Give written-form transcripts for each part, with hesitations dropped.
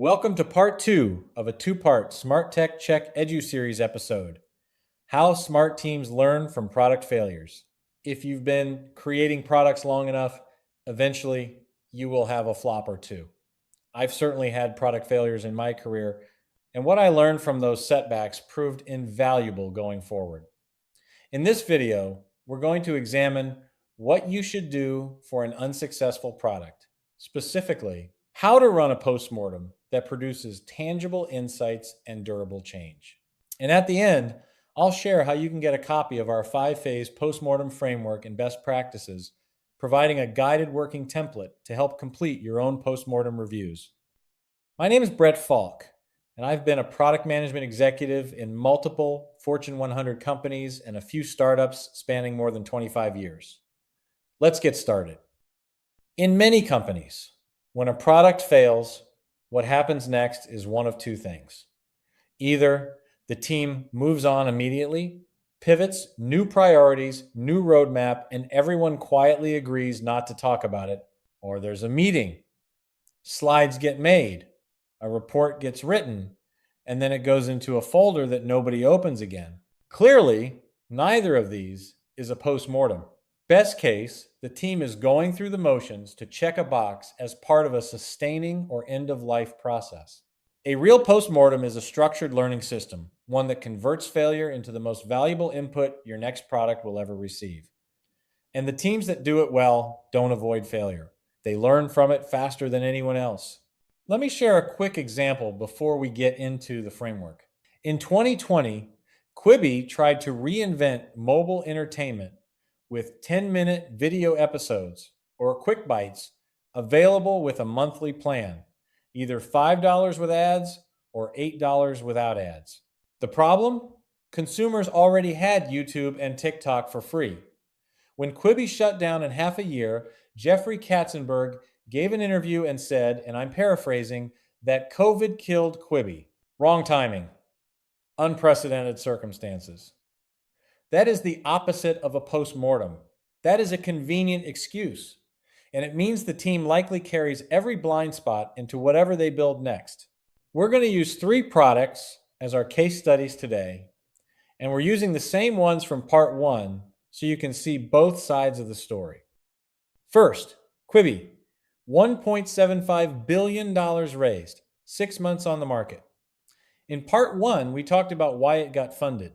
Welcome to part 2 of a two-part SmartTechCheck EduSeries episode, How Smart Teams Learn from Product Failures. If you've been creating products long enough, eventually you will have a flop or two. I've certainly had product failures in my career, and what I learned from those setbacks proved invaluable going forward. In this video, we're going to examine what you should do for an unsuccessful product, specifically, how to run a post-mortem that produces tangible insights and durable change. And at the end, I'll share how you can get a copy of our 5-phase post-mortem framework and best practices, providing a guided working template to help complete your own post-mortem reviews. My name is Brett Faulk, and I've been a product management executive in multiple Fortune 100 companies and a few startups spanning more than 25 years. Let's get started. In many companies, when a product fails, what happens next is one of two things. Either the team moves on immediately, pivots, new priorities, new roadmap, and everyone quietly agrees not to talk about it, or there's a meeting, slides get made, a report gets written, and then it goes into a folder that nobody opens again. Clearly, neither of these is a post-mortem. Best case, the team is going through the motions to check a box as part of a sustaining or end-of-life process. A real post-mortem is a structured learning system, one that converts failure into the most valuable input your next product will ever receive. And the teams that do it well don't avoid failure. They learn from it faster than anyone else. Let me share a quick example before we get into the framework. In 2020, Quibi tried to reinvent mobile entertainment with 10-minute video episodes or quick bites available with a monthly plan, either $5 with ads or $8 without ads. The problem? Consumers already had YouTube and TikTok for free. When Quibi shut down in half a year, Jeffrey Katzenberg gave an interview and said, and I'm paraphrasing, that COVID killed Quibi. Wrong timing. Unprecedented circumstances. That is the opposite of a post-mortem. That is a convenient excuse, and it means the team likely carries every blind spot into whatever they build next. We're going to use 3 products as our case studies today, and we're using the same ones from part 1 so you can see both sides of the story. First, Quibi, $1.75 billion raised, 6 months on the market. In part 1, we talked about why it got funded.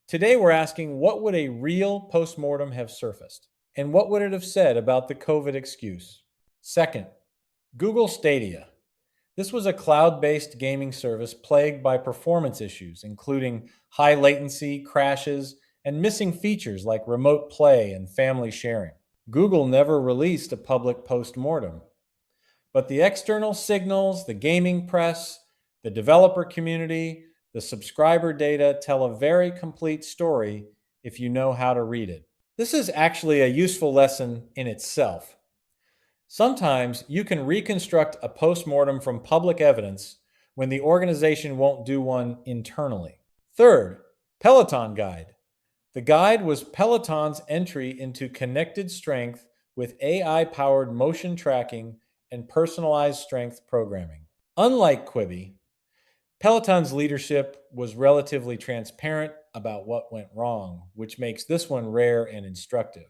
Today, we're asking, what would a real post-mortem have surfaced? And what would it have said about the COVID excuse? Second, Google Stadia. This was a cloud-based gaming service plagued by performance issues, including high latency, crashes, and missing features like remote play and family sharing. Google never released a public post-mortem. But the external signals, the gaming press, the developer community, the subscriber data tell a very complete story if you know how to read it. This is actually a useful lesson in itself. Sometimes you can reconstruct a post-mortem from public evidence when the organization won't do one internally. Third, Peloton Guide. The guide was Peloton's entry into connected strength with AI-powered motion tracking and personalized strength programming. Unlike Quibi, Peloton's leadership was relatively transparent about what went wrong, which makes this one rare and instructive.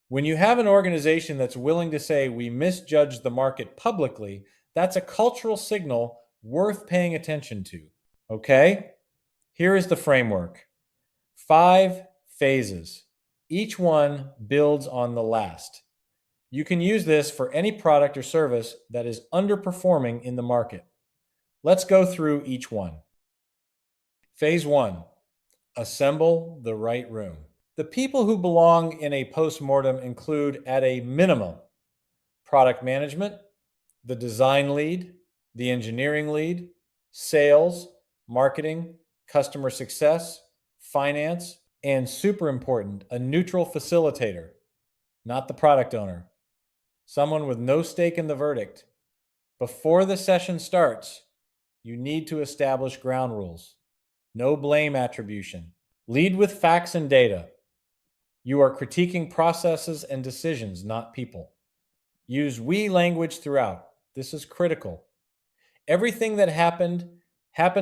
When you have an organization that's willing to say we misjudged the market publicly, that's a cultural signal worth paying attention to. Okay? Here is the framework. 5 phases. Each one builds on the last. You can use this for any product or service that is underperforming in the market. Let's go through each one. Phase 1, assemble the right room. The people who belong in a post-mortem include, at a minimum, product management, the design lead, the engineering lead, sales, marketing, customer success, finance, and super important, a neutral facilitator, not the product owner, someone with no stake in the verdict. Before the session starts, you need to establish ground rules. No blame attribution. Lead with facts and data. You are critiquing processes and decisions, not people. Use we language throughout. This is critical. Everything that happened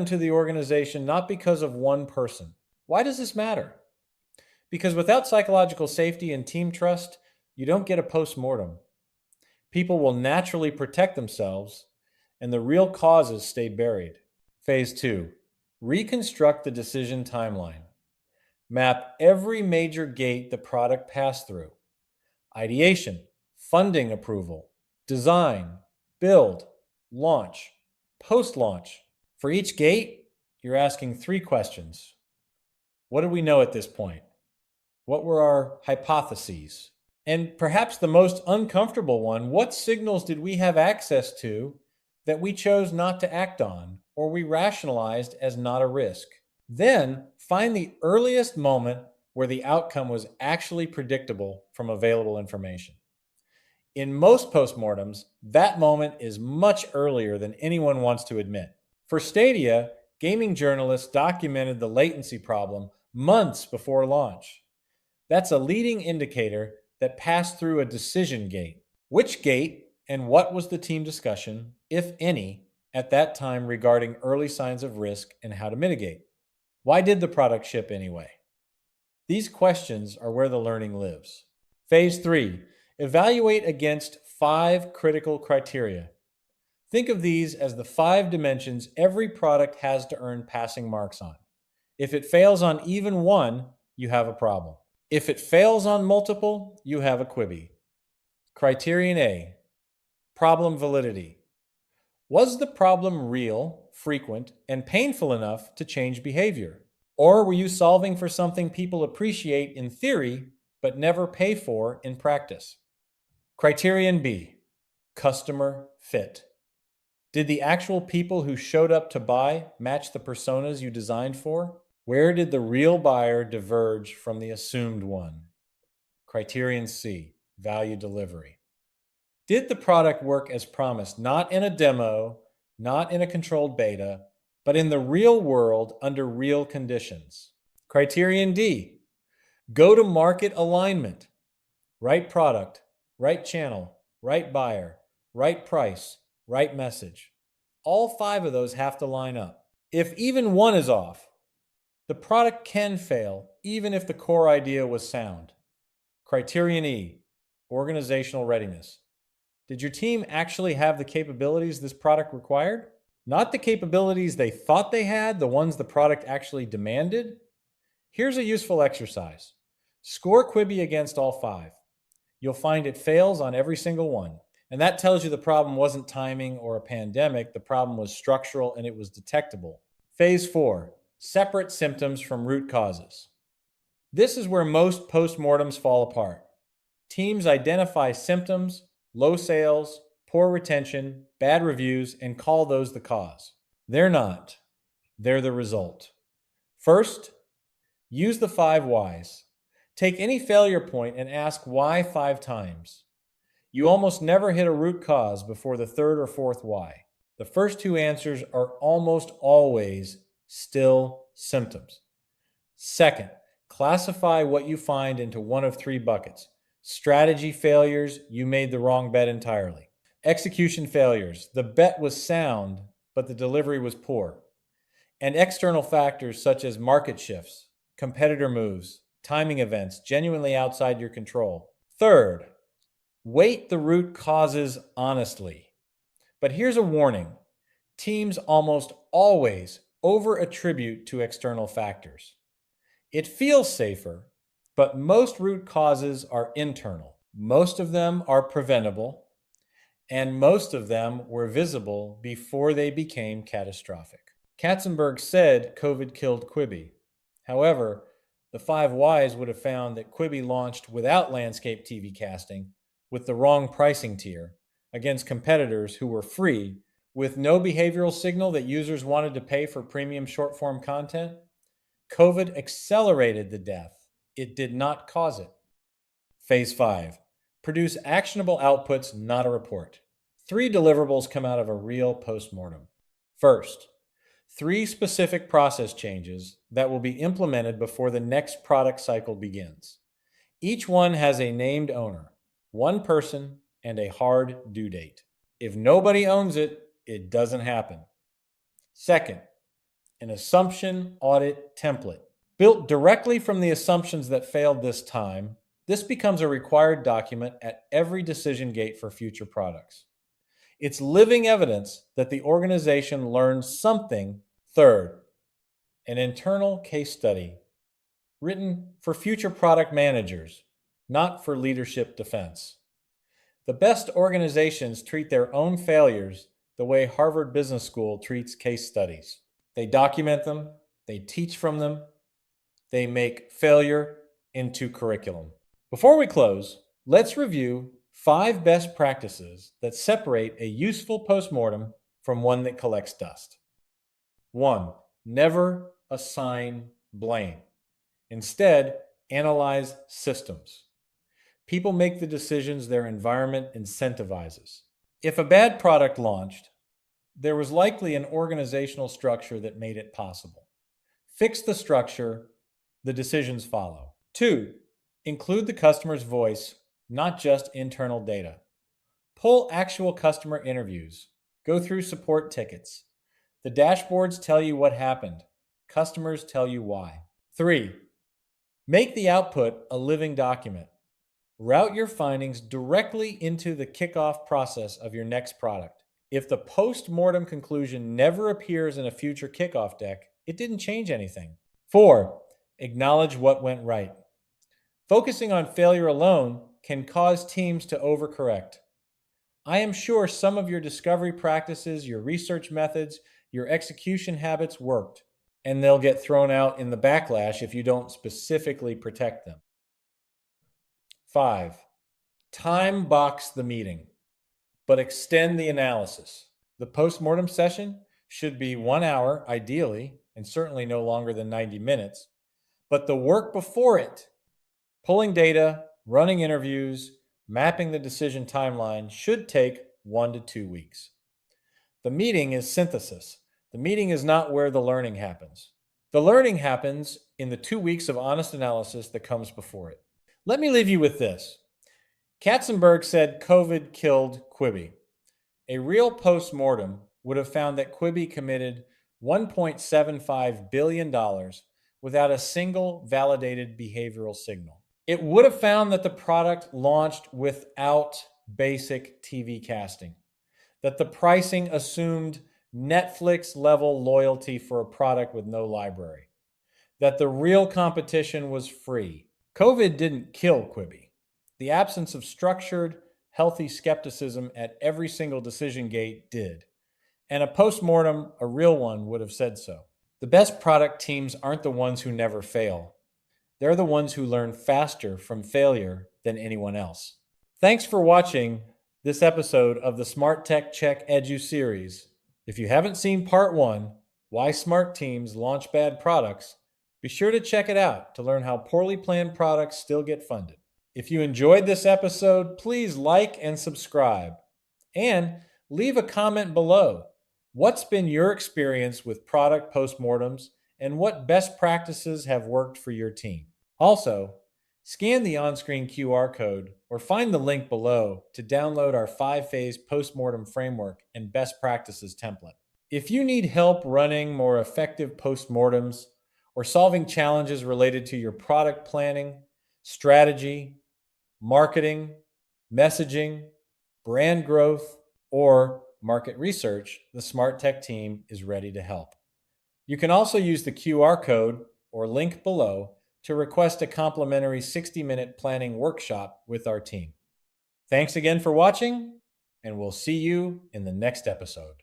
to the organization not because of one person. Why does this matter? Because without psychological safety and team trust, you don't get a post-mortem. People will naturally protect themselves, and the real causes stay buried. Phase 2. Reconstruct the decision timeline. Map every major gate the product passed through. Ideation, funding approval, design, build, launch, post-launch. For each gate, you're asking 3 questions. What do we know at this point? What were our hypotheses? And perhaps the most uncomfortable one, what signals did we have access to that we chose not to act on or we rationalized as not a risk? Then find the earliest moment where the outcome was actually predictable from available information. In most postmortems, that moment is much earlier than anyone wants to admit. For Stadia, gaming journalists documented the latency problem months before launch. That's a leading indicator that passed through a decision gate. Which gate and what was the team discussion, if any, at that time regarding early signs of risk and how to mitigate? Why did the product ship anyway? These questions are where the learning lives. Phase 3. Evaluate against 5 critical criteria. Think of these as the 5 dimensions every product has to earn passing marks on. If it fails on even one, you have a problem. If it fails on multiple, you have a Quibi. Criterion A. Problem validity. Was the problem real, frequent, and painful enough to change behavior? Or were you solving for something people appreciate in theory, but never pay for in practice? Criterion B. Customer fit. Did the actual people who showed up to buy match the personas you designed for? Where did the real buyer diverge from the assumed one? Criterion C. Value delivery. Did the product work as promised, not in a demo, not in a controlled beta, but in the real world under real conditions? Criterion D. Go-to-market alignment. Right product, right channel, right buyer, right price, right message. All 5 of those have to line up. If even one is off, the product can fail even if the core idea was sound. Criterion E. Organizational readiness. Did your team actually have the capabilities this product required? Not the capabilities they thought they had, the ones the product actually demanded. Here's a useful exercise. Score Quibi against all 5. You'll find it fails on every single one. And that tells you the problem wasn't timing or a pandemic. The problem was structural and it was detectable. Phase 4. Separate symptoms from root causes. This is where most postmortems fall apart. Teams identify symptoms, low sales, poor retention, bad reviews, and call those the cause. They're not. They're the result. First, use the 5 whys. Take any failure point and ask why 5 times. You almost never hit a root cause before the 3rd or 4th why. The first 2 answers are almost always still symptoms. Second, classify what you find into one of 3 buckets. Strategy failures, you made the wrong bet entirely. Execution failures, the bet was sound, but the delivery was poor. And external factors such as market shifts, competitor moves, timing events, genuinely outside your control. Third, weight the root causes honestly. But here's a warning. Teams almost always over-attribute to external factors. It feels safer, but most root causes are internal. Most of them are preventable, and most of them were visible before they became catastrophic. Katzenberg said COVID killed Quibi. However, the 5 whys would have found that Quibi launched without landscape TV casting, with the wrong pricing tier, against competitors who were free, with no behavioral signal that users wanted to pay for premium short-form content. COVID accelerated the death. It did not cause it. Phase 5. Produce actionable outputs, not a report. 3 deliverables come out of a real postmortem. First, 3 specific process changes that will be implemented before the next product cycle begins. Each one has a named owner, one person, and a hard due date. If nobody owns it, it doesn't happen. Second, an assumption audit template. Built directly from the assumptions that failed this time, this becomes a required document at every decision gate for future products. It's living evidence that the organization learned something. Third, an internal case study written for future product managers, not for leadership defense. The best organizations treat their own failures the way Harvard Business School treats case studies. They document them, they teach from them, they make failure into curriculum. Before we close, let's review 5 best practices that separate a useful postmortem from one that collects dust. 1. Never assign blame. Instead, analyze systems. People make the decisions their environment incentivizes. If a bad product launched, there was likely an organizational structure that made it possible. Fix the structure, the decisions follow. 2. Include the customer's voice, not just internal data. Pull actual customer interviews. Go through support tickets. The dashboards tell you what happened. Customers tell you why. 3. Make the output a living document. Route your findings directly into the kickoff process of your next product. If the post-mortem conclusion never appears in a future kickoff deck, it didn't change anything. 4. Acknowledge what went right. Focusing on failure alone can cause teams to overcorrect. I am sure some of your discovery practices, your research methods, your execution habits worked, and they'll get thrown out in the backlash if you don't specifically protect them. 5. Time box the meeting, but extend the analysis. The post-mortem session should be 1 hour, ideally, and certainly no longer than 90 minutes. But the work before it, pulling data, running interviews, mapping the decision timeline, should take 1 to 2 weeks. The meeting is synthesis. The meeting is not where the learning happens. The learning happens in the 2 weeks of honest analysis that comes before it. Let me leave you with this. Katzenberg said COVID killed Quibi. A real post-mortem would have found that Quibi committed $1.75 billion without a single validated behavioral signal. It would have found that the product launched without basic TV casting, that the pricing assumed Netflix-level loyalty for a product with no library, that the real competition was free. COVID didn't kill Quibi. The absence of structured, healthy skepticism at every single decision gate did. And a postmortem, a real one, would have said so. The best product teams aren't the ones who never fail. They're the ones who learn faster from failure than anyone else. Thanks for watching this episode of the SmartTechCheck EduSeries. If you haven't seen part 1, Why Smart Teams Launch Bad Products, be sure to check it out to learn how poorly planned products still get funded. If you enjoyed this episode, please like and subscribe. And leave a comment below. What's been your experience with product postmortems, and what best practices have worked for your team? Also, scan the on-screen QR code or find the link below to download our 5-phase postmortem framework and best practices template. If you need help running more effective postmortems or solving challenges related to your product planning, strategy, marketing, messaging, brand growth, or market research, the SmartTech team is ready to help. You can also use the QR code or link below to request a complimentary 60-minute planning workshop with our team. Thanks again for watching, and we'll see you in the next episode.